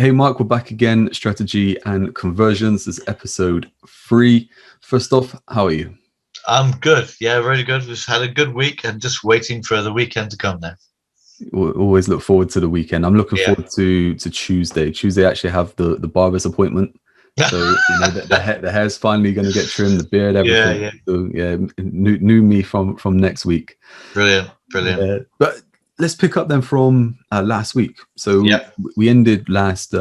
Hey, Mark, we're back again. Strategy and conversions. This is episode 3. First off, how are you? I'm good. Yeah, really good. We've had a good week and just waiting for the weekend to come now. We always look forward to the weekend. I'm looking Yeah. forward to Tuesday. Tuesday, I actually have the barber's appointment. So, the hair's finally going to get trimmed, the beard, Yeah, everything. yeah. So, yeah, new me from next week. Brilliant. Yeah. But let's pick up then from last week. So Yeah. we ended last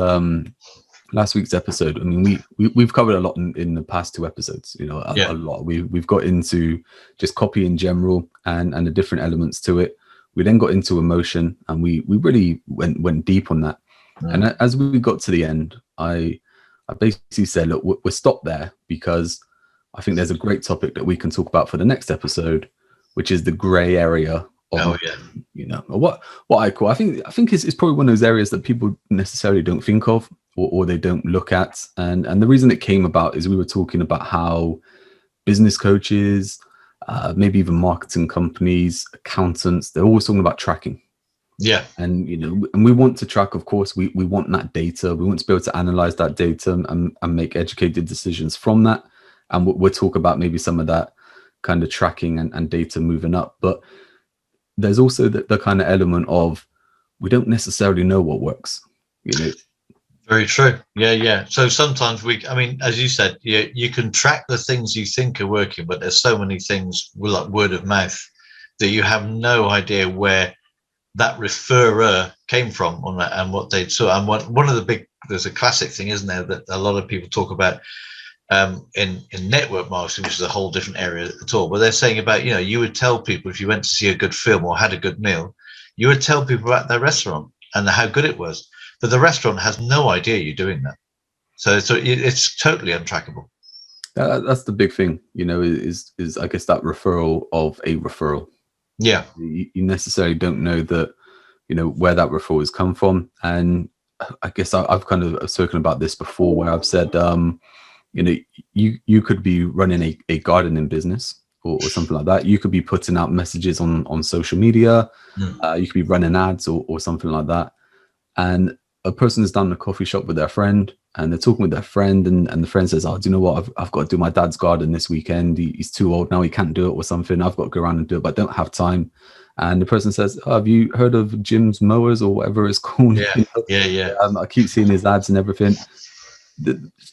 week's episode. I mean, we've covered a lot in the past 2 episodes. A Yeah. lot. We've got into just copy in general and the different elements to it. We then got into emotion, and we really went deep on that. And as we got to the end, I basically said, look, we're stopped there because I think there's a great topic that we can talk about for the next episode, which is the gray area of what I call. I think it's probably one of those areas that people necessarily don't think of or they don't look at. And the reason it came about is we were talking about how business coaches, maybe even marketing companies, accountants, they're always talking about tracking. Yeah. And and we want to track, of course. We want that data. We want to be able to analyze that data and make educated decisions from that. And we'll talk about maybe some of that kind of tracking and data moving up. But there's also the kind of element of we don't necessarily know what works. Very true. Yeah. So sometimes as you said, you can track the things you think are working, but there's so many things like word of mouth that you have no idea where that referrer came from on that and what they saw. And one of the there's a classic thing, isn't there, that a lot of people talk about in network marketing, which is a whole different area at all. But they're saying about, you would tell people if you went to see a good film or had a good meal, you would tell people about their restaurant and how good it was. But the restaurant has no idea you're doing that. So it's totally untrackable. That's the big thing, is I guess that referral of a referral. Yeah. You necessarily don't know that, where that referral has come from. And I guess I've kind of spoken about this before where I've said, you could be running a gardening business or something like that. You could be putting out messages on social media. You could be running ads or something like that. And a person is down in a coffee shop with their friend and they're talking with their friend and the friend says, oh, do you know what? I've got to do my dad's garden this weekend. He's too old now. He can't do it or something. I've got to go around and do it, but I don't have time. And the person says, oh, have you heard of Jim's Mowers or whatever it's called? Yeah. I keep seeing his ads and everything.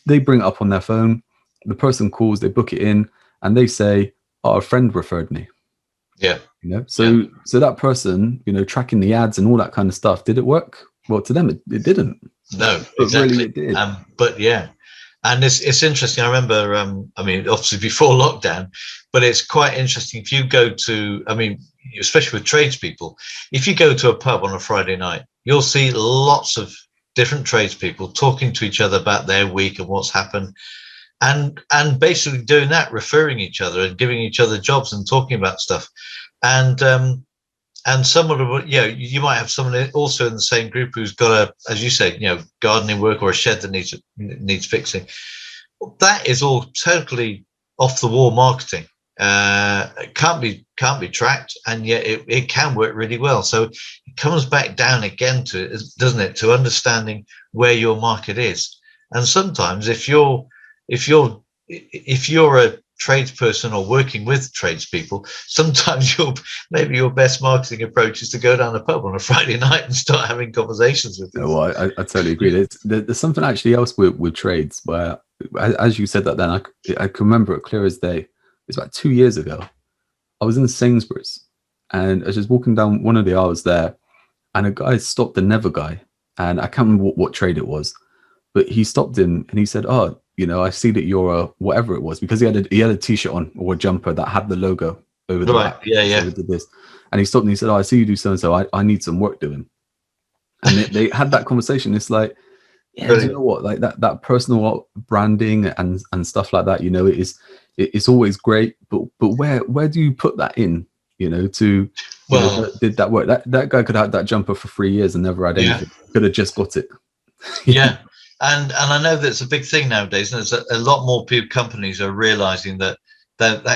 They bring it up on their phone. The person calls, they book it in and they say, oh, a friend referred me. Yeah. So that person, tracking the ads and all that kind of stuff, did it work? Well, to them, it didn't. No, but exactly. Really it did. But yeah, and it's interesting. I remember, obviously before lockdown, but it's quite interesting if you go to, especially with tradespeople, if you go to a pub on a Friday night, you'll see lots of different tradespeople talking to each other about their week and what's happened, and basically doing that, referring each other and giving each other jobs and talking about stuff, and someone, you might have someone also in the same group who's got as you say, gardening work or a shed that needs fixing. That is all totally off the wall marketing. It can't be tracked, and yet it can work really well. So it comes back down again to it, doesn't it? To understanding where your market is. And sometimes if you're a tradesperson or working with tradespeople, sometimes maybe your best marketing approach is to go down the pub on a Friday night and start having conversations with them. No, I totally agree. There's something actually else with trades where, as you said that, then I can remember it clear as day. It's about 2 years ago. I was in Sainsbury's and I was just walking down one of the aisles there, and a guy stopped the Never guy, and I can't remember what trade it was, but he stopped him and he said, "Oh, I see that you're a whatever it was," because he had a t-shirt on or a jumper that had the logo over the back. Yeah. So did this, and he stopped and he said, "Oh, I see you do so and so. I need some work doing." And they had that conversation. It's like, yeah, do you know what? Like that personal branding and stuff like that. It's always great, but where do you put that in? Did that work? That guy could have had that jumper for 3 years and never had anything. Could have just got it. Yeah. And I know that's a big thing nowadays. And there's a lot more companies are realizing that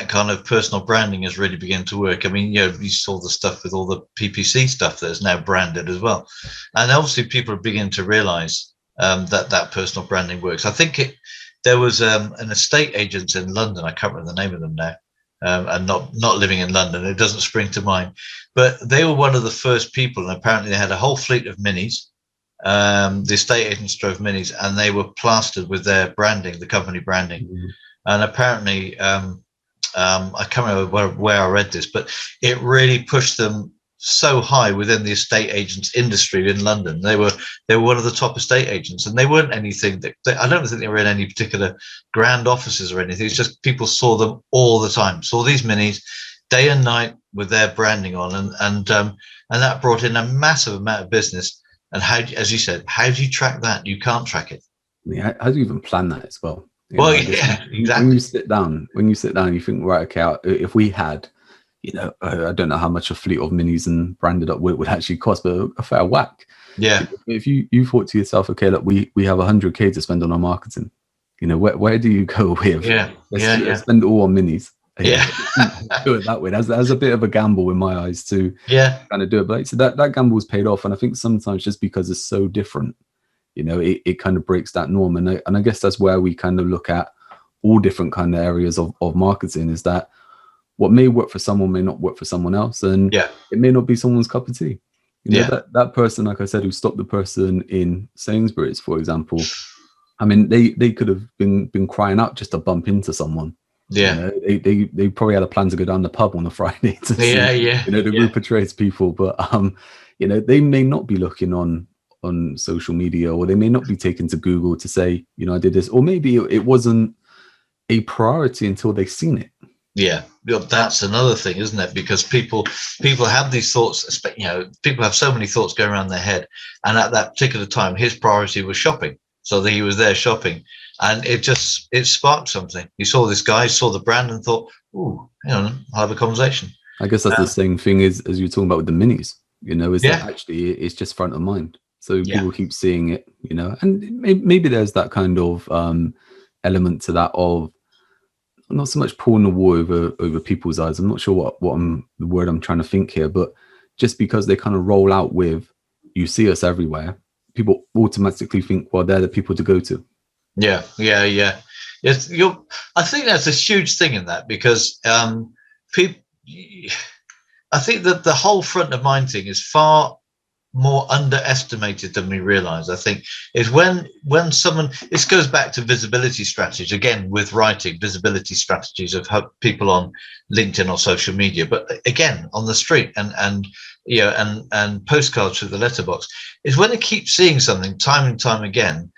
kind of personal branding is really beginning to work. I mean, you saw the stuff with all the PPC stuff that is now branded as well. And obviously people are beginning to realize that personal branding works. I think there was an estate agent in London. I can't remember the name of them now, and not living in London, it doesn't spring to mind. But they were one of the first people, and apparently they had a whole fleet of minis. The estate agents drove minis, and they were plastered with their branding, the company branding. Mm-hmm. And apparently, I can't remember where I read this, but it really pushed them so high within the estate agents industry in London. They were one of the top estate agents, and they weren't anything that I don't think they were in any particular grand offices or anything. It's just people saw them all the time, saw these minis day and night with their branding on, and that brought in a massive amount of business. And how, as you said, how do you track that? You can't track it. Yeah, how do you even plan that as well? Well, yeah, exactly. When you sit down, you think, right, okay, if we had, I don't know how much a fleet of minis and branded up would actually cost, but a fair whack. Yeah. If you thought to yourself, okay, look, we have 100K to spend on our marketing, where do you go with? Let's spend it all on minis. Yeah. Do it that way. That's a bit of a gamble in my eyes to kind of do it. But so that gamble was paid off. And I think sometimes just because it's so different, it kind of breaks that norm. And I guess that's where we kind of look at all different kind of areas of marketing, is that what may work for someone may not work for someone else. And it may not be someone's cup of tea. That person, like I said, who stopped the person in Sainsbury's, for example, I mean, they could have been crying out just to bump into someone. Yeah, they probably had a plan to go down the pub on a Friday to see, the group of tradespeople, but they may not be looking on social media, or they may not be taken to Google to say, I did this, or maybe it wasn't a priority until they've seen it. Yeah, that's another thing, isn't it? Because people have these thoughts, people have so many thoughts going around their head, and at that particular time, his priority was shopping, so that he was there shopping. And it sparked something. He saw this guy, saw the brand, and thought, "Ooh, I'll have a conversation." I guess that's the same thing as you're talking about with the minis. That actually it's just front of mind. So people keep seeing it, and maybe there's that kind of element to that of not so much pulling the wool over people's eyes. I'm not sure the word I'm trying to think here, but just because they kind of roll out with, you see us everywhere, people automatically think, well, they're the people to go to. Yeah. Yes, I think that's a huge thing in that, because people. I think that the whole front of mind thing is far more underestimated than we realize. I think is when someone. This goes back to visibility strategies again with writing, visibility strategies of people on LinkedIn or social media, but again on the street and postcards through the letterbox, is when they keep seeing something time and time again.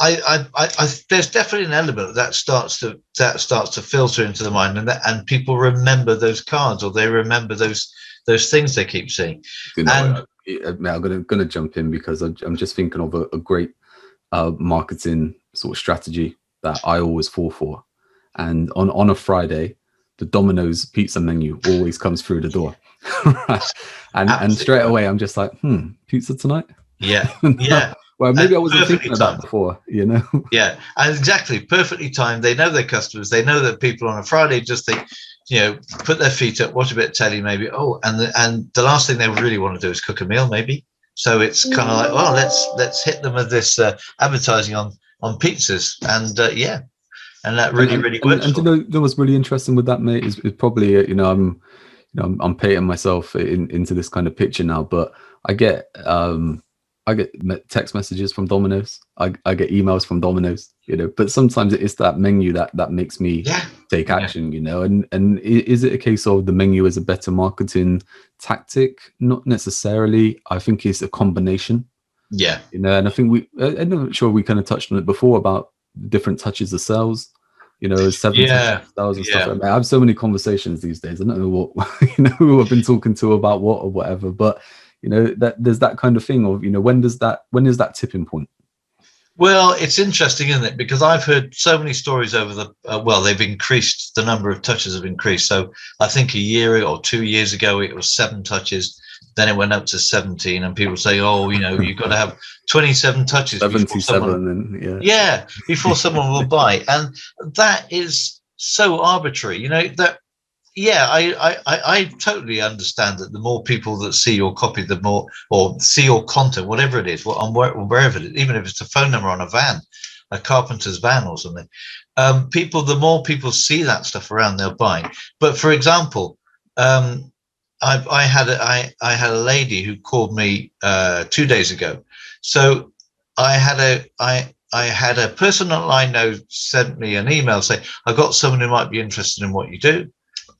There's definitely an element that starts to filter into the mind, and people remember those cards, or they remember those things they keep seeing. I'm gonna jump in, because I'm just thinking of a great marketing sort of strategy that I always fall for. And on a Friday, the Domino's pizza menu always comes through the door, right? And straight away I'm just like, pizza tonight? Yeah. Well, maybe I wasn't thinking of that before, Yeah, and exactly, perfectly timed. They know their customers. They know that people on a Friday just think, put their feet up, watch a bit of telly, maybe. Oh, and the last thing they really want to do is cook a meal, maybe. So it's kind of like, well, let's hit them with this advertising on pizzas, and and that really works. And you know what's really interesting with that, mate, is probably I'm painting myself into this kind of picture now, but I get text messages from Domino's. I get emails from Domino's, but sometimes it's that menu that makes me take action, and is it a case of the menu is a better marketing tactic? Not necessarily. I think it's a combination. Yeah. And I think I'm not sure we kind of touched on it before about different touches of sales, 7 touches of sales and stuff like that. I have so many conversations these days. I don't know what, who I've been talking to about what or whatever, but that there's that kind of thing of, when is that tipping point? Well, it's interesting, isn't it? Because I've heard so many stories over they've increased, the number of touches have increased. So I think a year or 2 years ago, it was 7 touches. Then it went up to 17, and people say, oh, you've got to have 27 touches. 77, before someone will buy. And that is so arbitrary, that yeah, I totally understand that the more people that see your copy, the more, or see your content, whatever it is, wherever it is, even if it's a phone number on a van, a carpenter's van or something, the more people see that stuff around, they'll buy. But for example, I had a lady who called me 2 days ago. So I had a person that I know sent me an email saying, "I've got someone who might be interested in what you do."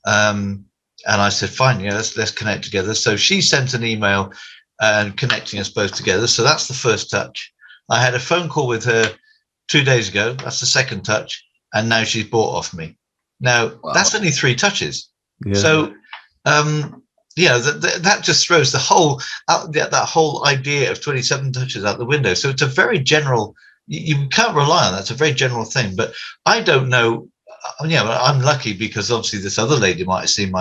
And I said, fine, yeah, let's connect together. So she sent an email and connecting us both together. So that's the first touch. I had a phone call with her 2 days ago. That's the second touch. And now she's bought off me. Now, that's only 3 touches. Yeah. So, that just throws the whole, that whole idea of 27 touches out the window. So it's a very general, you can't rely on that. It's a very general thing. But I don't know. I'm lucky because obviously this other lady might have seen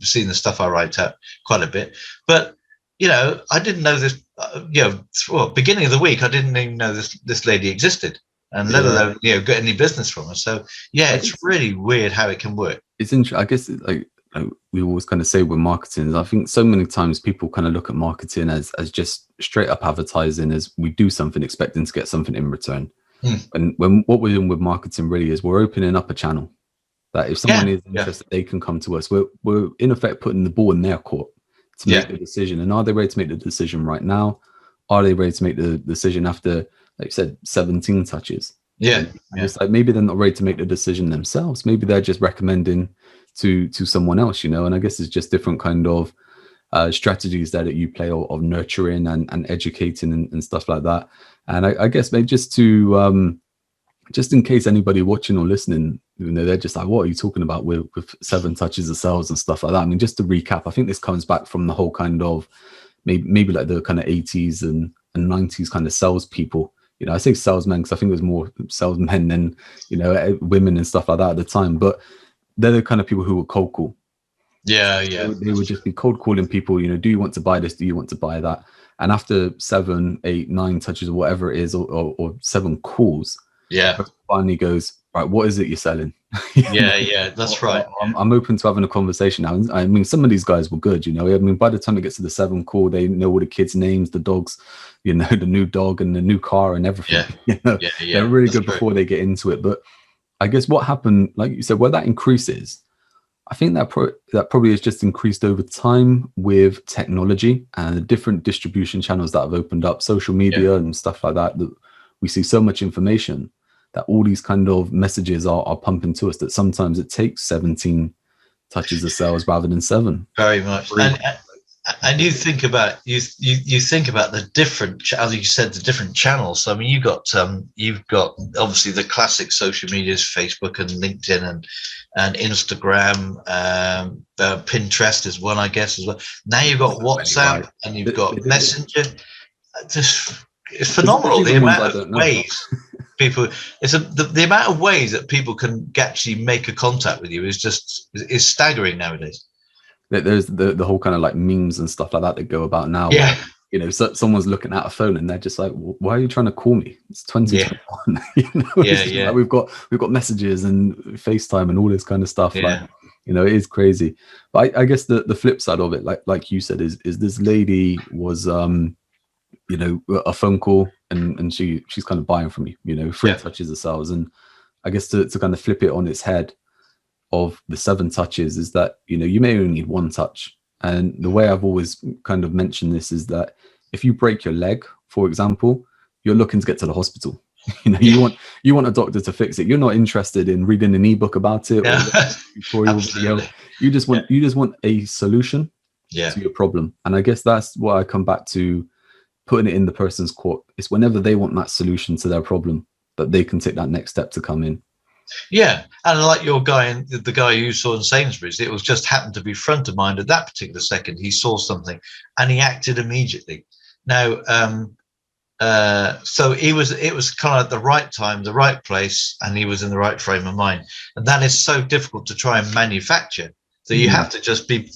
seen the stuff I write out quite a bit. But I didn't know this. Beginning of the week, I didn't even know this lady existed, and let alone get any business from her. So it's really weird how it can work. It's interesting. I guess like we always kind of say with marketing, I think so many times people kind of look at marketing as just straight up advertising, as we do something expecting to get something in return. And when what we're doing with marketing really is we're opening up a channel that if someone is interested, they can come to us. We're in effect putting the ball in their court to make the decision. And are they ready to make the decision right now? Are they ready to make the decision after, like you said, 17 touches? And it's like maybe they're not ready to make the decision themselves. Maybe they're just recommending to someone else, and I guess it's just different kind of strategies that you play of nurturing and educating and stuff like that. And I guess maybe just to just in case anybody watching or listening, they're just like, what are you talking about with 7 touches of sales and stuff like that? I mean, just to recap, I think this comes back from the whole kind of maybe like the kind of 80s and 90s kind of salespeople. I say salesmen because I think there's more salesmen than women and stuff like that at the time. But they're the kind of people who were cold call. They would just be cold calling people, do you want to buy this? Do you want to buy that? And after 7, 8, 9 touches or whatever it is, or 7 calls, finally goes, right, what is it you're selling? That's right. I'm open to having a conversation now. I mean, some of these guys were good, I mean, by the time it gets to the 7th call, they know all the kids' names, the dogs, the new dog and the new car and everything. They're really good before they get into it. But I guess what happened, like you said, where that increases, I think that probably has just increased over time with technology and the different distribution channels that have opened up, social media and stuff like that, that we see so much information that all these kind of messages are pumping to us that sometimes it takes 17 touches of sales rather than 7. Very much. And you think about you think about the different, as you said, the different channels. I mean, you've got obviously the classic social medias, Facebook and LinkedIn and Instagram. Pinterest is one, I guess, as well. Now you've got WhatsApp and you've got Messenger. It's phenomenal the amount of ways people. The amount of ways that people can actually make a contact with you is staggering nowadays. There's the whole kind of like memes and stuff like that go about now. So someone's looking at a phone and they're just like, why are you trying to call me? It's 2021. Like we've got messages and FaceTime and all this kind of stuff. Like, it is crazy. But I guess the flip side of it, like you said, is this lady was a phone call and she's kind of buying from you, 3 touches of sales. And I guess to kind of flip it on its head of the 7 touches is that, you may only need 1 touch. And the way I've always kind of mentioned this is that if you break your leg, for example, you're looking to get to the hospital. You want a doctor to fix it. You're not interested in reading an ebook about it. Absolutely. You just want a solution to your problem. And I guess that's what I come back to, putting it in the person's court. It's whenever they want that solution to their problem that they can take that next step to come in. Yeah, and like your guy, the guy you saw in Sainsbury's, it was just happened to be front of mind at that particular second. He saw something and he acted immediately. Now, so it was kind of at the right time, the right place, and he was in the right frame of mind. And that is so difficult to try and manufacture. So you have to just be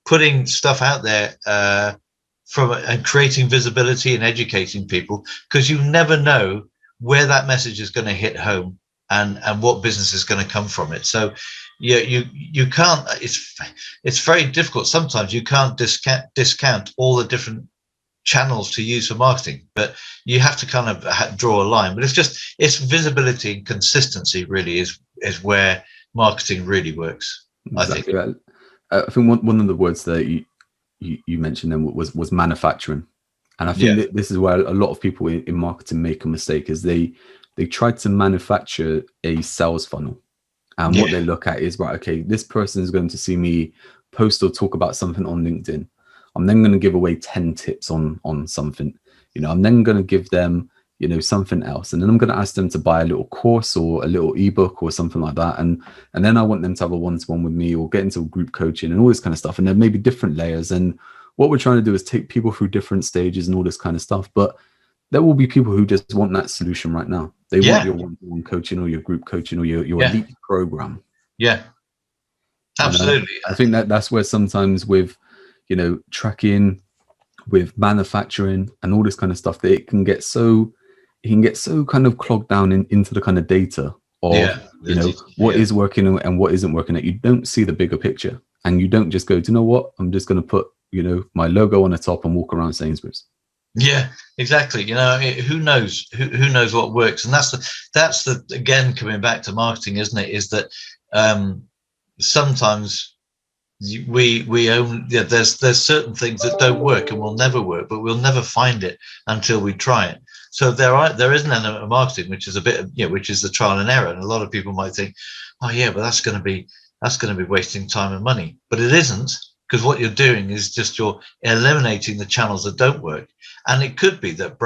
putting stuff out there and creating visibility and educating people, because you never know where that message is going to hit home. and what business is going to come from it. So yeah, you can't, it's very difficult. Sometimes you can't discount all the different channels to use for marketing, but you have to kind of draw a line. But it's visibility and consistency really is where marketing really works. Exactly. I think one of the words that you mentioned then was manufacturing, and I think that this is where a lot of people in marketing make a mistake, is they try to manufacture a sales funnel, and what they look at is, right, okay, this person is going to see me post or talk about something on LinkedIn. I'm then going to give away 10 tips on something. I'm then going to give them, something else. And then I'm going to ask them to buy a little course or a little ebook or something like that. And then I want them to have a one-to-one with me or get into group coaching and all this kind of stuff. And there may be different layers. And what we're trying to do is take people through different stages and all this kind of stuff. But there will be people who just want that solution right now. They want your one-to-one coaching or your group coaching or your elite program. Yeah, absolutely. I think that's where sometimes with, tracking, with manufacturing and all this kind of stuff, that it can get so kind of clogged down into the kind of data of what is working and what isn't working, that you don't see the bigger picture, and you don't just go, do you know what, I'm just going to put my logo on the top and walk around Sainsbury's. Yeah, exactly. Who knows who knows what works, and that's the again, coming back to marketing, isn't it, is that sometimes we own, there's certain things that don't work and will never work, but we'll never find it until we try it. So there is an element of marketing which is a bit of, which is the trial and error, and a lot of people might think, oh yeah, but that's going to be wasting time and money, but it isn't, because what you're doing is just you're eliminating the channels that don't work. And it could be that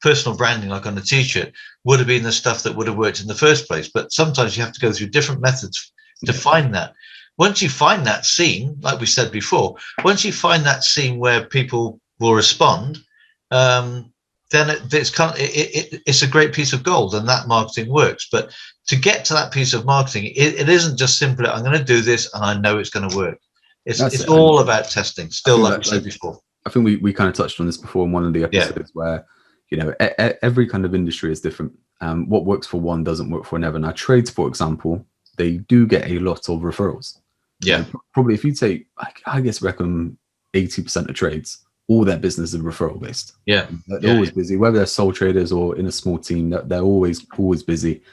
personal branding, like on a t-shirt, would have been the stuff that would have worked in the first place, but sometimes you have to go through different methods to find that. Once you find that scene, like we said before, once you find that scene where people will respond, then it's a great piece of gold, and that marketing works. But to get to that piece of marketing, it isn't just simply, I'm going to do this and I know it's going to work. It's all about testing. Still, like we said before. I think we kind of touched on this before in one of the episodes where, every kind of industry is different. What works for one doesn't work for another. Now, trades, for example, they do get a lot of referrals. Yeah. Probably if you take, I guess, reckon 80% of trades, all their business is referral based. Yeah. They're always busy, whether they're sole traders or in a small team, they're always busy.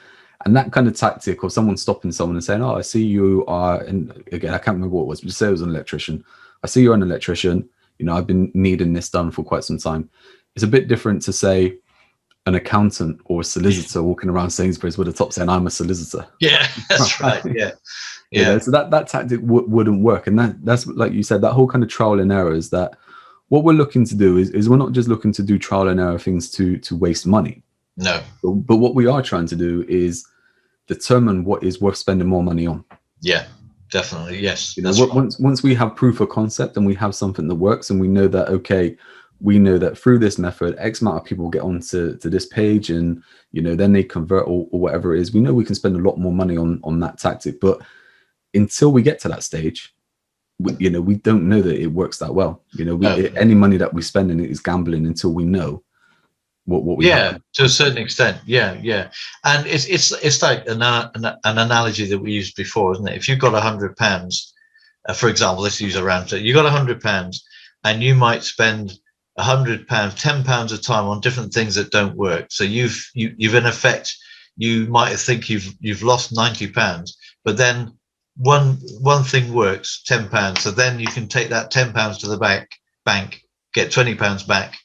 And that kind of tactic of someone stopping someone and saying, oh, I see you are, and again, I can't remember what it was, but just say it was an electrician. I see you're an electrician. I've been needing this done for quite some time. It's a bit different to say an accountant or a solicitor walking around Sainsbury's with a top saying, I'm a solicitor. Yeah, that's right. Yeah. So that tactic wouldn't work. And that's, like you said, that whole kind of trial and error is that what we're looking to do is we're not just looking to do trial and error things to waste money. No. But what we are trying to do is determine what is worth spending more money on. Yeah, definitely. Yes. Once we have proof of concept and we have something that works, and we know that, okay, we know that through this method, X amount of people get onto this page, and then they convert or whatever it is, we know we can spend a lot more money on that tactic. But until we get to that stage, we don't know that it works that well. Any money that we spend in it is gambling until we know what we have. To a certain extent. Yeah. And it's like an analogy that we used before, isn't it? If you've got £100, for example, let's use a round, you got £100 and you might spend £100, £10 a time on different things that don't work. So you've in effect, you might think you've lost £90, but then one thing works, £10. So then you can take that £10 to the bank, get £20 back,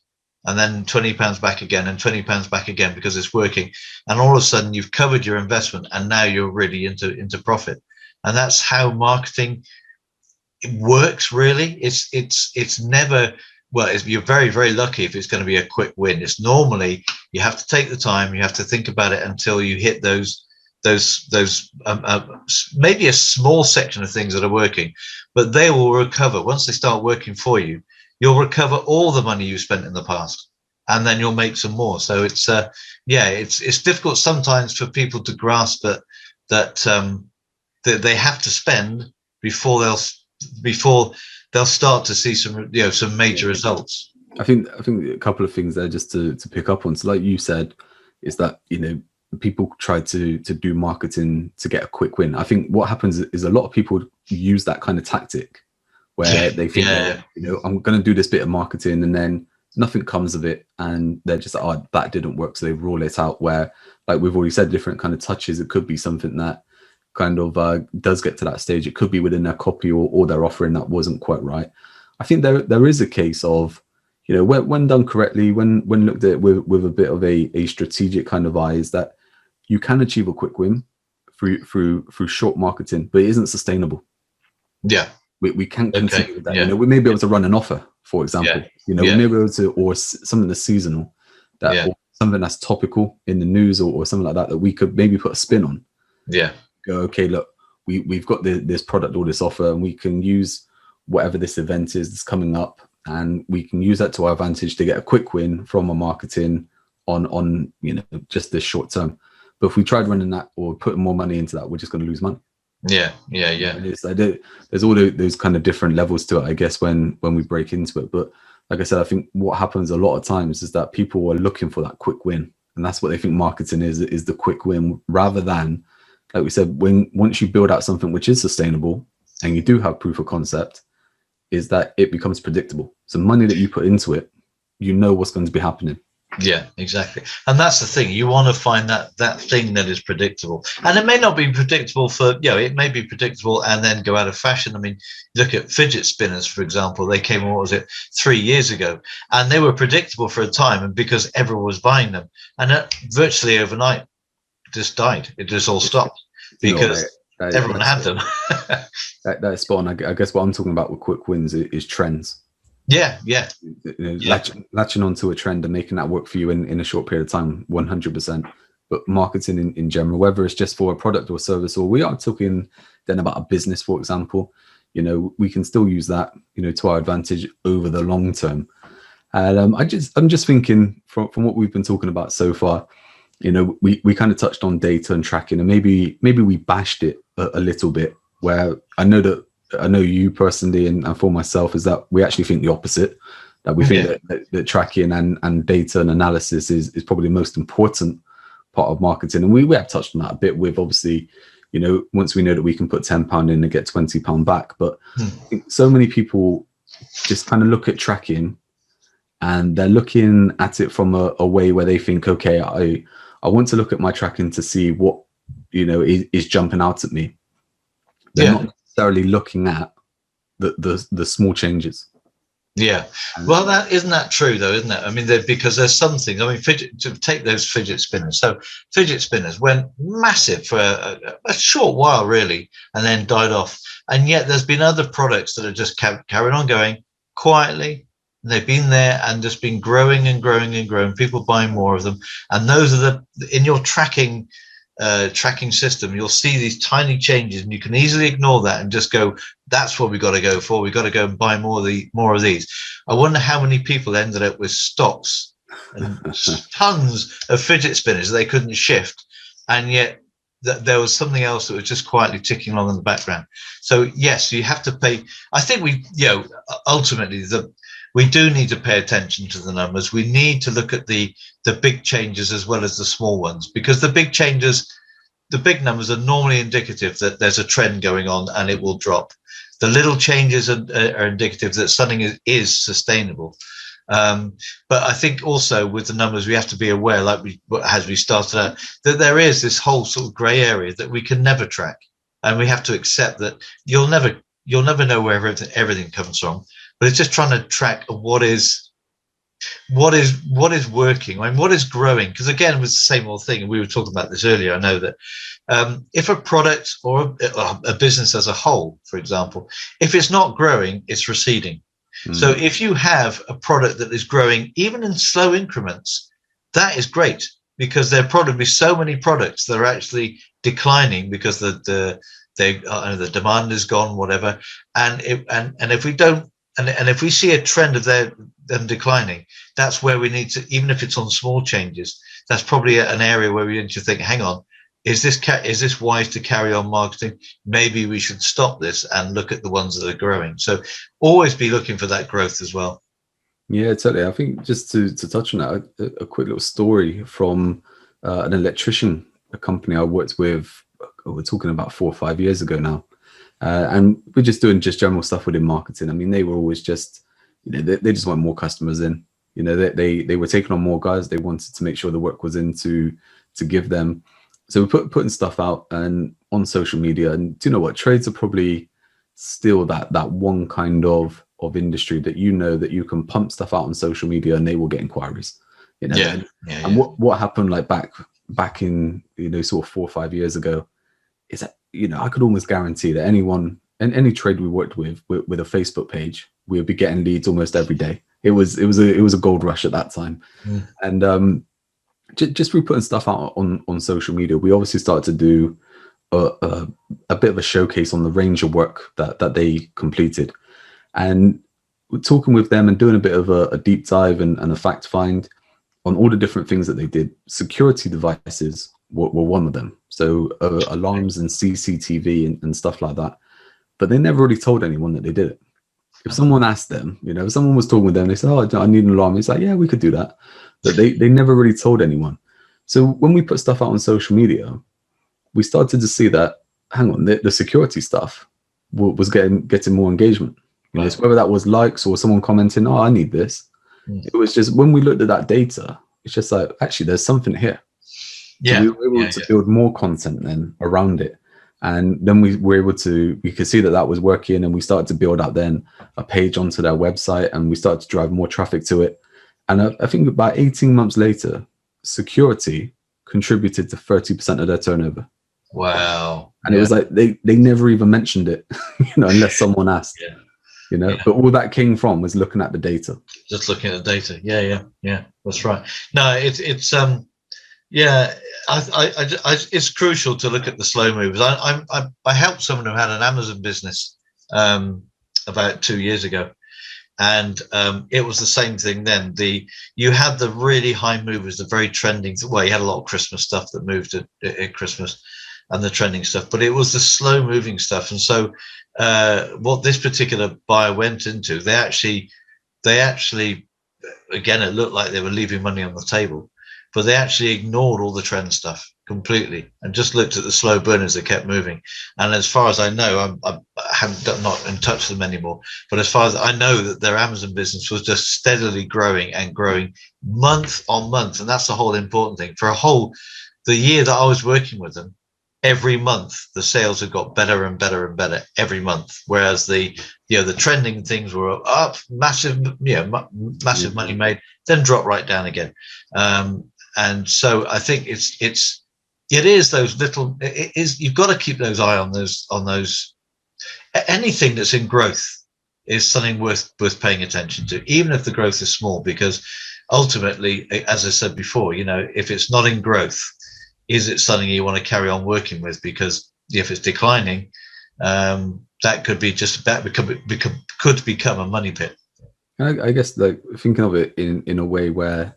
and then £20 back again, and £20 back again, because it's working. And all of a sudden you've covered your investment, and now you're really into profit. And that's how marketing works, really. It's never, well, you're very, very lucky if it's going to be a quick win. It's normally, you have to take the time, you have to think about it until you hit those maybe a small section of things that are working, but they will recover. Once they start working for you, you'll recover all the money you spent in the past, and then you'll make some more. So it's difficult sometimes for people to grasp that they have to spend before they'll start to see some major results. I think a couple of things there just to pick up on. So like you said, is that people try to do marketing to get a quick win. I think what happens is a lot of people use that kind of tactic where they think, I'm going to do this bit of marketing and then nothing comes of it, and they're just like, oh, that didn't work, so they rule it out. Where, like we've already said, different kind of touches. It could be something that kind of does get to that stage. It could be within their copy or their offering that wasn't quite right. I think there is a case of, when done correctly, when looked at with a bit of a strategic kind of eye, is that you can achieve a quick win through short marketing, but it isn't sustainable. Yeah. We can't continue with that. Yeah. We may be able to run an offer, for example. We may be able to, or something that's seasonal, or something that's topical in the news, or something like that we could maybe put a spin on. Yeah. Go, okay, look, we've got this product or this offer, and we can use whatever this event is that's coming up, and we can use that to our advantage to get a quick win from our marketing on just this short term. But if we tried running that or putting more money into that, we're just going to lose money. Yeah. It's like there's all those kind of different levels to it, I guess, when we break into it. But like I said, I think what happens a lot of times is that people are looking for that quick win, and that's what they think marketing is the quick win, rather than, like we said, once you build out something which is sustainable and you do have proof of concept, is that it becomes predictable. So money that you put into it, what's going to be happening. Yeah, exactly. And that's the thing. You want to find that thing that is predictable. And it may not be predictable it may be predictable and then go out of fashion. I mean, look at fidget spinners, for example. They came, 3 years ago, and they were predictable for a time, and because everyone was buying them, and virtually overnight just died. It just all stopped because everyone had them. That's spot on. I guess what I'm talking about with quick wins is trends. Yeah. Latching onto a trend and making that work for you in a short period of time, 100%. But marketing in general, whether it's just for a product or service, or we are talking then about a business, for example, we can still use that, to our advantage over the long term. And I'm just thinking from what we've been talking about so far, we kind of touched on data and tracking, and maybe we bashed it a little bit, where I know you personally, and for myself, is that we actually think the opposite, that we think that tracking and data and analysis is probably the most important part of marketing. And we have touched on that a bit with, obviously, once we know that we can put £10 in and get £20 back. But I think so many people just kind of look at tracking, and they're looking at it from a way where they think, okay, I want to look at my tracking to see what, is jumping out at me. They're not necessarily looking at the small changes. Yeah. Well, isn't that true though, isn't it? I mean, because there's something. I mean, to take those fidget spinners. So fidget spinners went massive for a short while, really, and then died off. And yet there's been other products that have just carried on going quietly. And they've been there and just been growing and growing and growing. People buying more of them. And those are in your tracking system, you'll see these tiny changes, and you can easily ignore that and just go, that's what we got to go for. We got to go and buy more of these. I wonder how many people ended up with stocks and tons of fidget spinners they couldn't shift, and yet there was something else that was just quietly ticking along in the background. So yes, you have to pay. I think ultimately we do need to pay attention to the numbers. We need to look at the big changes as well as the small ones, because the big changes, the big numbers are normally indicative that there's a trend going on and it will drop. The little changes are indicative that something is sustainable. But I think also with the numbers, we have to be aware, as we started out, that there is this whole sort of grey area that we can never track. And we have to accept that you'll never know where everything comes from. But it's just trying to track what is working, I mean, what is growing. Because again, it was the same old thing. And we were talking about this earlier. I know that if a product or a business as a whole, for example, if it's not growing, it's receding. So if you have a product that is growing, even in slow increments, that is great, because there are probably so many products that are actually declining because the demand is gone, whatever. And if we don't, and if we see a trend of them declining, that's where we need to, even if it's on small changes, that's probably an area where we need to think, hang on, is this wise to carry on marketing? Maybe we should stop this and look at the ones that are growing. So always be looking for that growth as well. Yeah, totally. I think just to touch on that, a quick little story from an electrician, a company I worked with. We're talking about 4 or 5 years ago now, and we're just doing just general stuff within marketing. I mean, they were always just, they just want more customers in. They were taking on more guys. They wanted to make sure the work was in to give them. So we're putting stuff out and on social media. And do you know what? Trades are probably still that one kind of industry that that you can pump stuff out on social media and they will get inquiries. And what happened like back in sort of 4 or 5 years ago is that I could almost guarantee that anyone and any trade we worked with a Facebook page, we would be getting leads almost every day. It was a gold rush at that time. And just through putting stuff out on social media, we obviously started to do a bit of a showcase on the range of work that they completed, and we're talking with them and doing a bit of a deep dive and a fact find on all the different things that they did. Security devices were one of them, so alarms and CCTV and stuff like that, but they never really told anyone that they did it. If someone asked them, if someone was talking with them, they said, "Oh, I need an alarm." It's like, yeah, we could do that. But they never really told anyone. So when we put stuff out on social media, we started to see that, hang on, the security stuff was getting more engagement. Right. So whether that was likes or someone commenting, "Oh, I need this." It was just, when we looked at that data, it's just like, actually, there's something here. Yeah. So we were able to build more content then around it. And then we could see that was working, and we started to build out then a page onto their website, and we started to drive more traffic to it. And I think about 18 months later, security contributed to 30% of their turnover. Wow. And it was like, they never even mentioned it, unless someone asked, but all that came from was looking at the data. Just looking at the data. Yeah. That's right. No, it's it's crucial to look at the slow movers. I helped someone who had an Amazon business about 2 years ago, and it was the same thing then. You had the really high movers, the very trending. Well, you had a lot of Christmas stuff that moved at Christmas, and the trending stuff, but it was the slow moving stuff. And so, what this particular buyer went into, they actually, again, it looked like they were leaving money on the table. But they actually ignored all the trend stuff completely and just looked at the slow burners that kept moving. And as far as I know, I haven't not in touch with them anymore. But as far as I know, that their Amazon business was just steadily growing and growing month on month. And that's the whole important thing. For the year that I was working with them, every month the sales had got better and better and better every month. Whereas the trending things were up, massive money made, then drop right down again. And so I think it is those little, you've got to keep those eye on those. Anything that's in growth is something worth paying attention to, even if the growth is small, because ultimately, as I said before, if it's not in growth, is it something you want to carry on working with? Because if it's declining, that could be could become a money pit. I guess, like, thinking of it in a way where,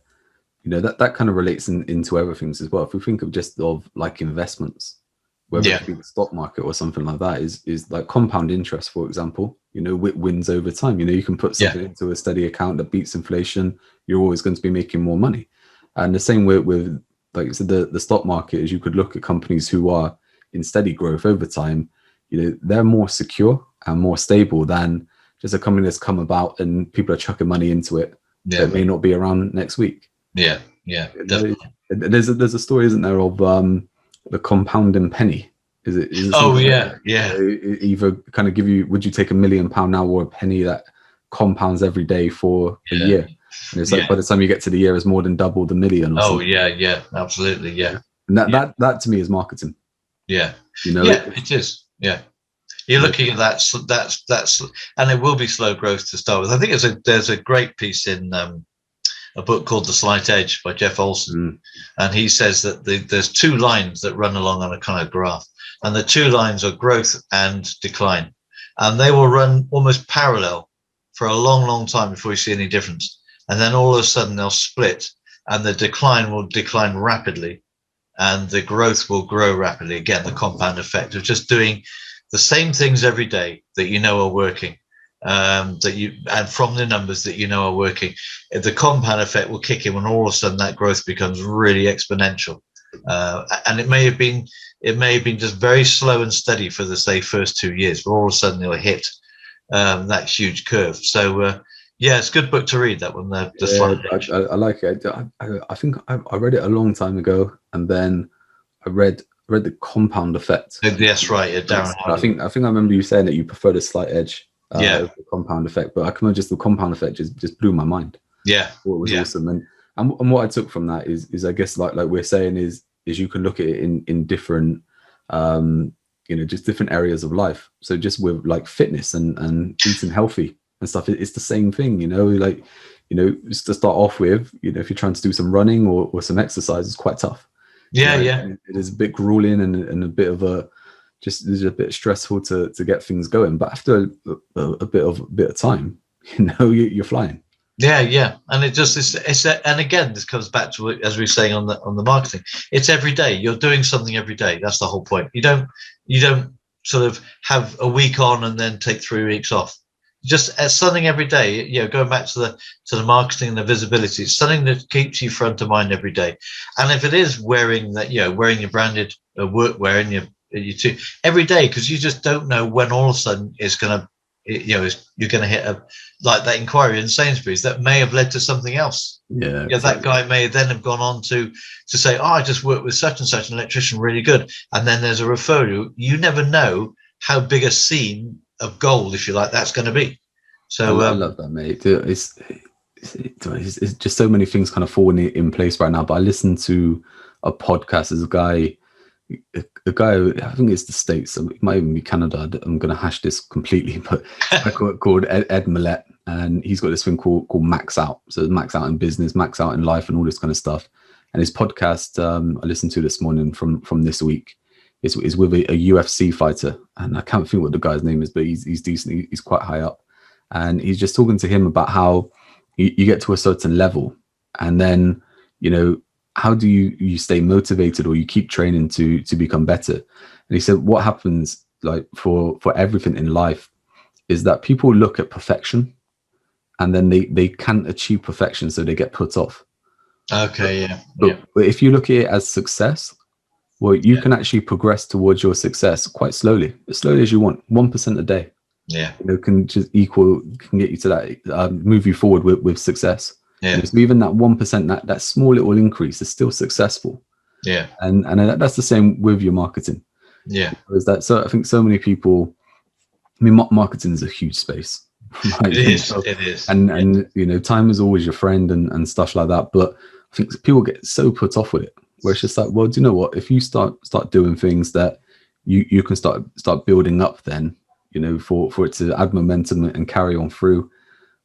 that kind of relates into other things as well. If we think of like investments, whether it be the stock market or something like that, is like compound interest, for example, wins over time. You can put something into a steady account that beats inflation. You're always going to be making more money. And the same with like you said, the stock market is, you could look at companies who are in steady growth over time. They're more secure and more stable than just a company that's come about and people are chucking money into it that may not be around next week. Yeah, definitely. There's a story, isn't there, of the compounding penny? Is it either kind of would you take £1 million now, or a penny that compounds every day for a year? And it's like, by the time you get to the year, it's more than double the million. Yeah, absolutely, yeah. And that to me is marketing. Yeah, it is. Yeah, you're looking at that's, and it will be slow growth to start with. I think there's a great piece in a book called The Slight Edge by Jeff Olson, and he says that there's two lines that run along on a kind of graph, and the two lines are growth and decline, and they will run almost parallel for a long, long time before you see any difference, and then all of a sudden they'll split, and the decline will decline rapidly, and the growth will grow rapidly. Again, the compound effect of just doing the same things every day that are working. And from the numbers that are working, the compound effect will kick in when all of a sudden that growth becomes really exponential. And it may have been just very slow and steady for the say first 2 years, but all of a sudden they'll hit that huge curve. So yeah, it's a good book to read, that one. The Slight Edge. I like it. I think I read it a long time ago, and then I read the Compound Effect. Yes, right. Yeah, Darren. I think I remember you saying that you prefer the Slight Edge. Yeah. The Compound Effect, but I can remember just the Compound Effect just blew my mind. Yeah. What was awesome, and what I took from that is I guess like we're saying is you can look at it in different just different areas of life. So just with like fitness and eating healthy and stuff, it's the same thing, just to start off with, if you're trying to do some running or some exercise, it's quite tough. Yeah. It is a bit grueling and a bit of it's a bit stressful to get things going, but after a bit of time, you're flying. Yeah, and it just is. And again, this comes back to, as we were saying on the marketing. It's every day. You're doing something every day. That's the whole point. You don't sort of have a week on and then take 3 weeks off. Just something every day. Going back to the marketing and the visibility, it's something that keeps you front of mind every day. And if it is wearing your branded workwear and you too every day, because you just don't know when all of a sudden it's going to. You're going to hit like that inquiry in Sainsbury's that may have led to something else. Yeah, exactly. That guy may then have gone on to say, "Oh, I just worked with such and such an electrician, really good," and then there's a referral. You never know how big a scene of gold, if you like, that's going to be. So I love that, mate. It's just so many things kind of falling in place right now. But I listened to a podcast as a guy, I think it's the States, it might even be Canada. I'm going to hash this completely, but called Ed Millett, and he's got this thing called Max Out. So max out in business, max out in life, and all this kind of stuff. And his podcast I listened to this morning from this week is with a UFC fighter, and I can't think what the guy's name is, but he's decent. He's quite high up, and he's just talking to him about how you get to a certain level, and then how do you stay motivated, or you keep training to become better? And he said what happens like for everything in life is that people look at perfection, and then they can't achieve perfection, so they get put off. Okay, but if you look at it as success, well, you can actually progress towards your success quite slowly, as slowly as you want. 1% a day, can just can get you to that, move you forward with success. So even that 1%, that small little increase is still successful. And that's the same with your marketing. Because so I think so many people, I mean, marketing is a huge space. Right? It is. And time is always your friend and stuff like that. But I think people get so put off with it, where it's just like, well, do you know what? If you start doing things that you can start building up, then for it to add momentum and carry on through.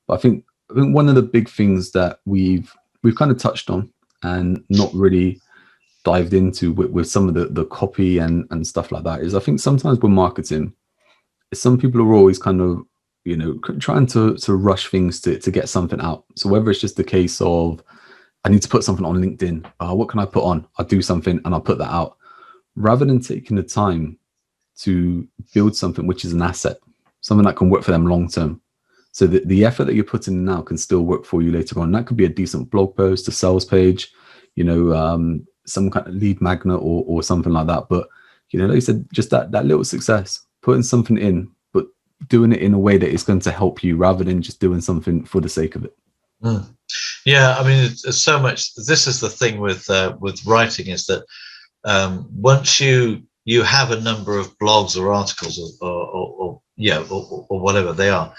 But I think one of the big things that we've kind of touched on and not really dived into with some of the copy and stuff like that is, I think sometimes with marketing, some people are always kind of trying to rush things to get something out. So whether it's just the case of, I need to put something on LinkedIn, what can I put on? I'll do something and I'll put that out, rather than taking the time to build something which is an asset, something that can work for them long term. So the effort that you're putting in now can still work for you later on. That could be a decent blog post, a sales page, some kind of lead magnet or something like that. But, like you said, just that little success, putting something in, but doing it in a way that is going to help you, rather than just doing something for the sake of it. Yeah, I mean, it's so much. This is the thing with writing, is that once you have a number of blogs or articles or whatever they are,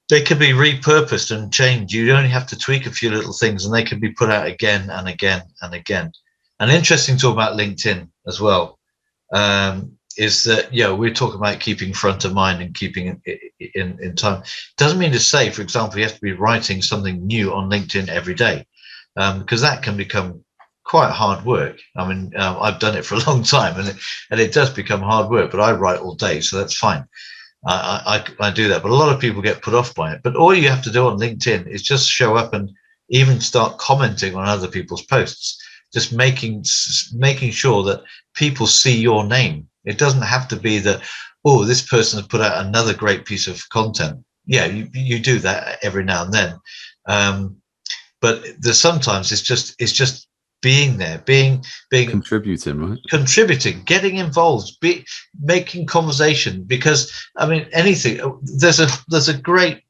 they can be repurposed and changed. You only have to tweak a few little things, and they can be put out again and again and again. And interesting talk about LinkedIn as well, is that we're talking about keeping front of mind and keeping in time. Doesn't mean to say, for example, you have to be writing something new on LinkedIn every day, because that can become quite hard work. I mean, I've done it for a long time, and it does become hard work. But I write all day, so that's fine. I do that, but a lot of people get put off by it. But all you have to do on LinkedIn is just show up and even start commenting on other people's posts, just making sure that people see your name. It doesn't have to be that, oh, this person has put out another great piece of content. Yeah, you do that every now and then, but there's sometimes it's just being there, being contributing, right? Contributing, getting involved, making conversation. Because I mean, anything. There's a great.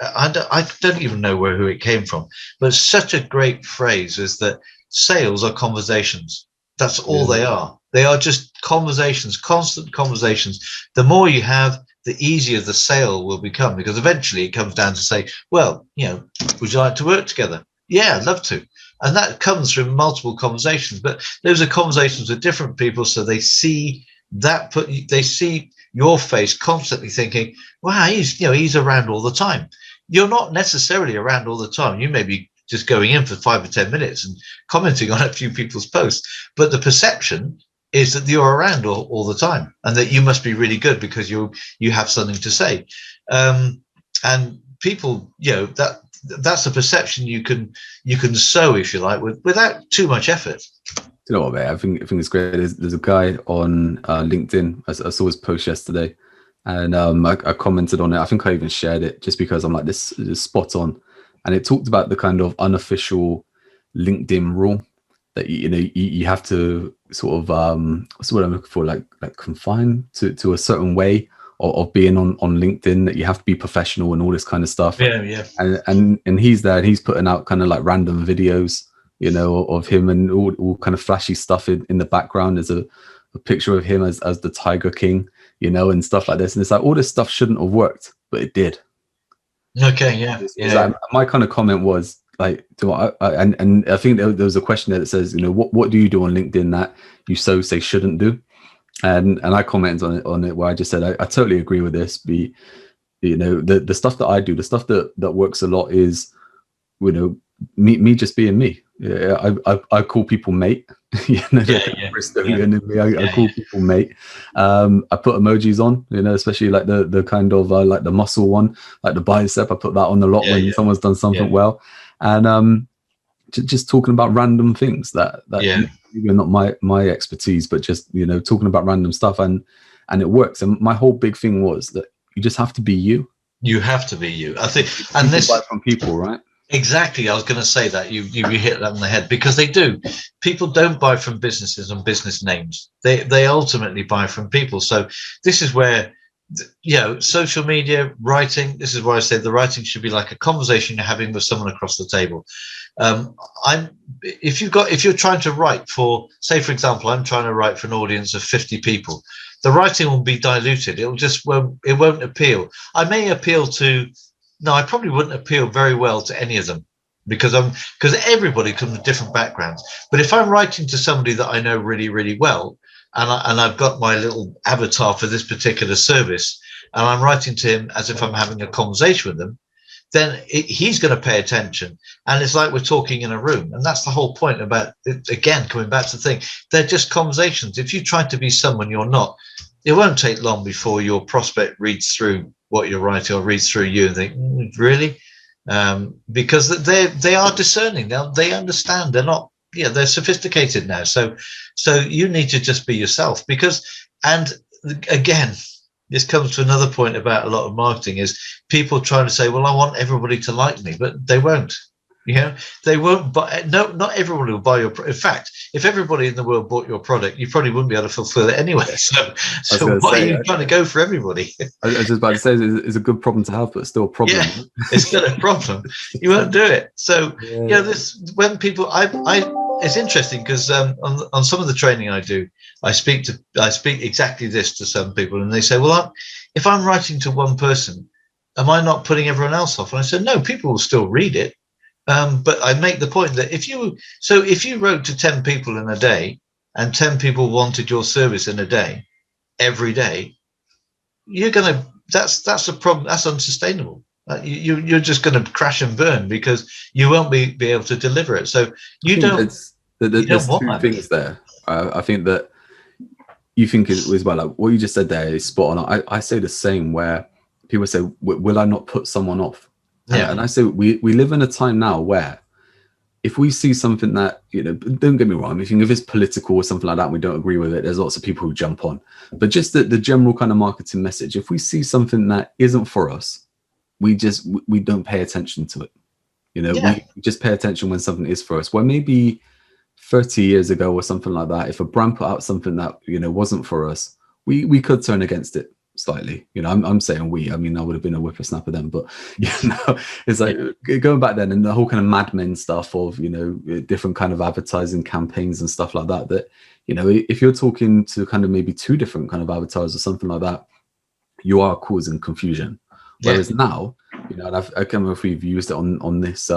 I don't even know who it came from, but such a great phrase is that sales are conversations. That's all they are. They are just conversations, constant conversations. The more you have, the easier the sale will become, because eventually it comes down to say, well, would you like to work together? Yeah, I'd love to. And that comes from multiple conversations, but those are conversations with different people. So they see they see your face constantly thinking, wow, he's around all the time. You're not necessarily around all the time. You may be just going in for 5 or 10 minutes and commenting on a few people's posts, but the perception is that you're around all the time, and that you must be really good because you have something to say. And people, that's a perception you can sow, if you like, without too much effort. You know what, mate? I think it's great. There's a guy on LinkedIn. I saw his post yesterday, and I commented on it. I think I even shared it just because I'm like, this is spot on. And it talked about the kind of unofficial LinkedIn rule that you have to sort of what's the word I'm looking for, like confine to a certain way of being on LinkedIn, that you have to be professional and all this kind of stuff. Yeah. And he's there and he's putting out kind of like random videos, of him and all kind of flashy stuff in the background. There's a picture of him as the Tiger King, and stuff like this. And it's like, all this stuff shouldn't have worked, but it did. Okay, yeah. Like, my kind of comment was like, and I think there was a question there that says, what do you do on LinkedIn that you say shouldn't do? And I commented on it where I just said, I totally agree with this. The stuff that I do, the stuff that works a lot is, me just being me. Yeah, I call people mate. Bristolian in me. I call people mate. I put emojis on, especially like the kind of like the muscle one, like the bicep. I put that on a lot when someone's done something well, and just talking about random things that are not my expertise, but just talking about random stuff, and it works. And my whole big thing was that you just have to be you. You have to be you. I think, and this buy from people, right? Exactly. I was going to say that you hit that on the head, because they do. People don't buy from businesses and business names. They ultimately buy from people. So this is where, social media, writing. This is where I say the writing should be like a conversation you're having with someone across the table. If you're trying to write for, say, for example, I'm trying to write for an audience of 50 people, the writing will be diluted. It won't appeal. I may appeal to. No, I probably wouldn't appeal very well to any of them, because everybody comes with different backgrounds. But if I'm writing to somebody that I know really, really well, and I've got my little avatar for this particular service, and I'm writing to him as if I'm having a conversation with them, then he's going to pay attention. And it's like we're talking in a room. And that's the whole point about it, again, coming back to the thing. They're just conversations. If you try to be someone you're not, it won't take long before your prospect reads through what you're writing or reads through you and think, really? Because they are discerning. They understand. They're not, they're sophisticated now. So you need to just be yourself, and again, this comes to another point about a lot of marketing is people trying to say, well, I want everybody to like me, but they won't. They won't buy. No, not everyone will buy your. In fact, if everybody in the world bought your product, you probably wouldn't be able to fulfill it anyway. So why are you trying to go for everybody? I was just about to say it's a good problem to have, but still a problem. Yeah, it's still a problem. You won't do it. So this when people, it's interesting because on some of the training I do, I speak exactly this to some people, and they say, well, if I'm writing to one person, am I not putting everyone else off? And I said, no, people will still read it. But I make the point that if you wrote to 10 people in a day and 10 people wanted your service in a day, every day, that's a problem. That's unsustainable. You're just going to crash and burn because you won't be able to deliver it. So there's two things there. I think that you think it was like what you just said there is spot on. I say the same, where people say, will I not put someone off? And I say we live in a time now where if we see something that, don't get me wrong, if it's political or something like that and we don't agree with it, there's lots of people who jump on. But just the general kind of marketing message, if we see something that isn't for us, we don't pay attention to it. We just pay attention when something is for us. Well, maybe 30 years ago or something like that, if a brand put out something that, wasn't for us, we could turn against it slightly. I'm saying we, I mean, I would have been a whippersnapper then, but it's like going back then, and the whole kind of Mad Men stuff of, different kind of advertising campaigns and stuff like that, if you're talking to kind of maybe two different kind of avatars or something like that, you are causing confusion. Whereas now, and I can't remember if we've used it on this,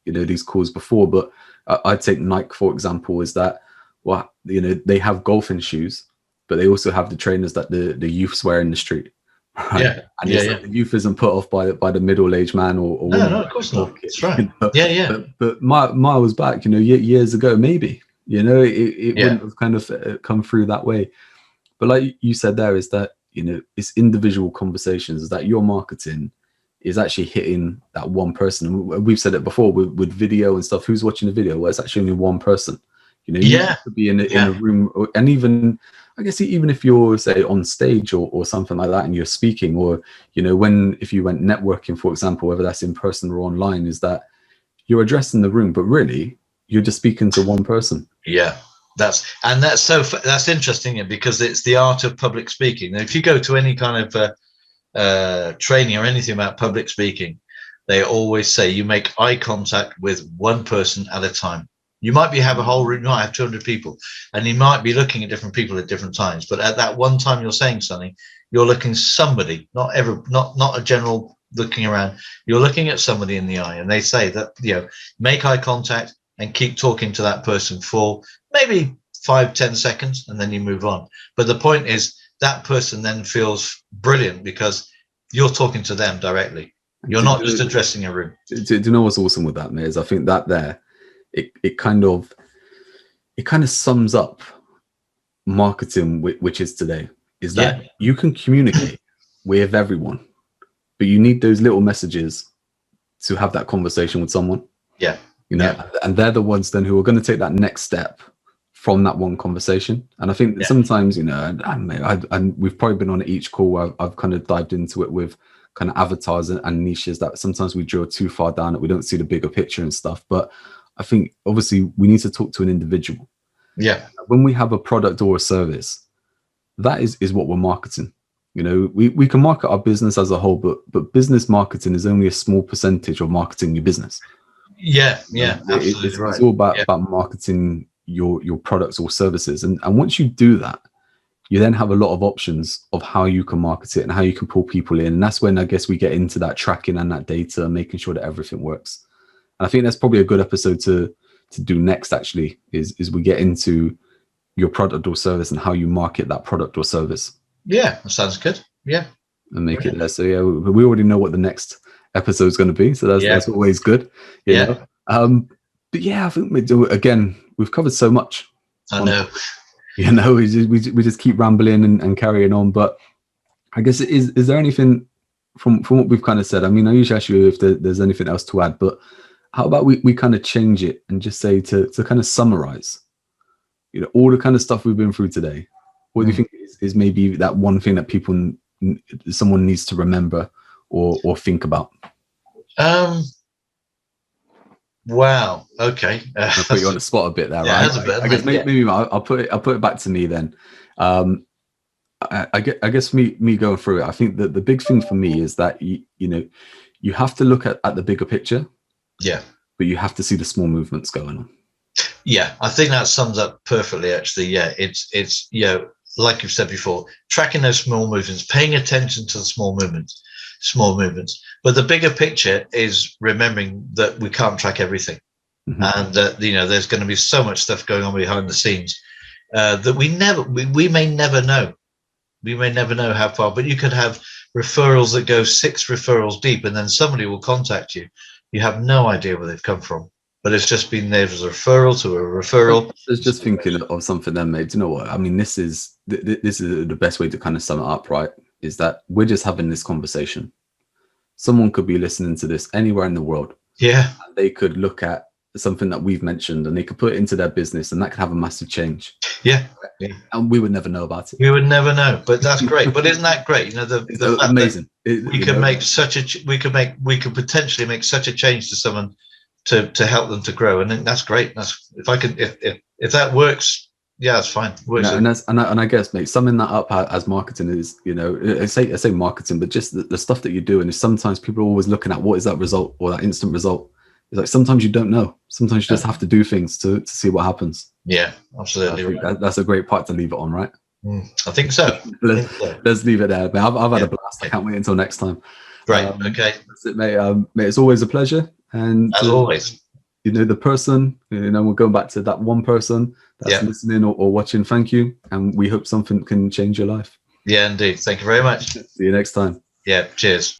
these calls before, but I'd take Nike, for example, is that, they have golfing shoes, but they also have the trainers that the youths wear in the street. Right? Yeah. And the youth isn't put off by the middle-aged man or woman. No, of course not. That's right. Yeah. But miles back, years ago, maybe, it wouldn't have kind of come through that way. But like you said there, is that, it's individual conversations, is that your marketing is actually hitting that one person. And we've said it before with video and stuff. Who's watching the video? Well, it's actually only one person. You could be in a room, and even, I guess, even if you're, say, on stage or something like that, and you're speaking, or, if you went networking, for example, whether that's in person or online, is that you're addressing the room, but really you're just speaking to one person. Yeah. That's interesting, because it's the art of public speaking. Now, if you go to any kind of training or anything about public speaking, they always say you make eye contact with one person at a time. You might have a whole room, you might have 200 people, and you might be looking at different people at different times. But at that one time you're saying something, you're looking somebody, not a general looking around. You're looking at somebody in the eye, and they say that, make eye contact and keep talking to that person for maybe 5-10 seconds, and then you move on. But the point is that person then feels brilliant because you're talking to them directly. You're not just addressing a room. Do you know what's awesome with that, Miz? I think that there, it kind of sums up marketing, which is today, is that you can communicate with everyone, but you need those little messages to have that conversation with someone. Yeah. And they're the ones then who are going to take that next step from that one conversation. And I think that sometimes, and we've probably been on each call where I've kind of dived into it with kind of avatars and niches that sometimes we drill too far down that we don't see the bigger picture and stuff. But I think obviously we need to talk to an individual. Yeah. When we have a product or a service, that is what we're marketing. We can market our business as a whole, but business marketing is only a small percentage of marketing your business. Yeah, absolutely. It's all about marketing your products or services. And once you do that, you then have a lot of options of how you can market it and how you can pull people in. And that's when I guess we get into that tracking and that data, making sure that everything works. And I think that's probably a good episode to do next, actually, is we get into your product or service and how you market that product or service. Yeah, that sounds good. Yeah. And make it there. So we already know what the next episode is going to be. So that's always good. You know? But I think we've covered so much. I know. We just keep rambling and carrying on. But I guess is there anything from what we've kind of said? I mean, I usually ask you if there's anything else to add, but how about we kind of change it and just say to kind of summarize, all the kind of stuff we've been through today. What do you think is maybe that one thing that someone needs to remember or think about? Wow. Okay. I'll put you on the spot a bit there, right? I guess maybe I'll put it back to me then. I guess me going through it, I think that the big thing for me is that you have to look at the bigger picture. Yeah. But you have to see the small movements going on. Yeah, I think that sums up perfectly, actually. Yeah, it's like you've said before, tracking those small movements, paying attention to the small movements. But the bigger picture is remembering that we can't track everything. Mm-hmm. And that, there's going to be so much stuff going on behind the scenes that we may never know. We may never know how far, but you could have referrals that go 6 referrals deep, and then somebody will contact you. You have no idea where they've come from, but it's just been there as a referral to a referral. I was just thinking of something then, mate. Do you know what? I mean, this is the best way to kind of sum it up, right? Is that we're just having this conversation. Someone could be listening to this anywhere in the world. Yeah. And they could look at something that we've mentioned and they could put it into their business, and that could have a massive change. Yeah. And we would never know about it. We would never know, but that's great. But isn't that great? The amazing. We could potentially make such a change to to help them to grow. And then that's great. That's if I can if that works, yeah, that's fine. Works. And I guess, mate, summing that up as marketing is, you know, I say marketing, but just the stuff that you're doing is sometimes people are always looking at what is that result or that instant result. It's like sometimes you don't know. Sometimes you just have to do things to see what happens. Yeah, absolutely. That's a great part to leave it on, right? I think so. Let's leave it there. Man, I've had a blast. I can't wait until next time. Great. Okay. That's it, mate. Mate, it's always a pleasure. And as always, you know, the person, you know, we're going back to that one person that's listening or watching. Thank you. And we hope something can change your life. Yeah, indeed. Thank you very much. See you next time. Yeah. Cheers.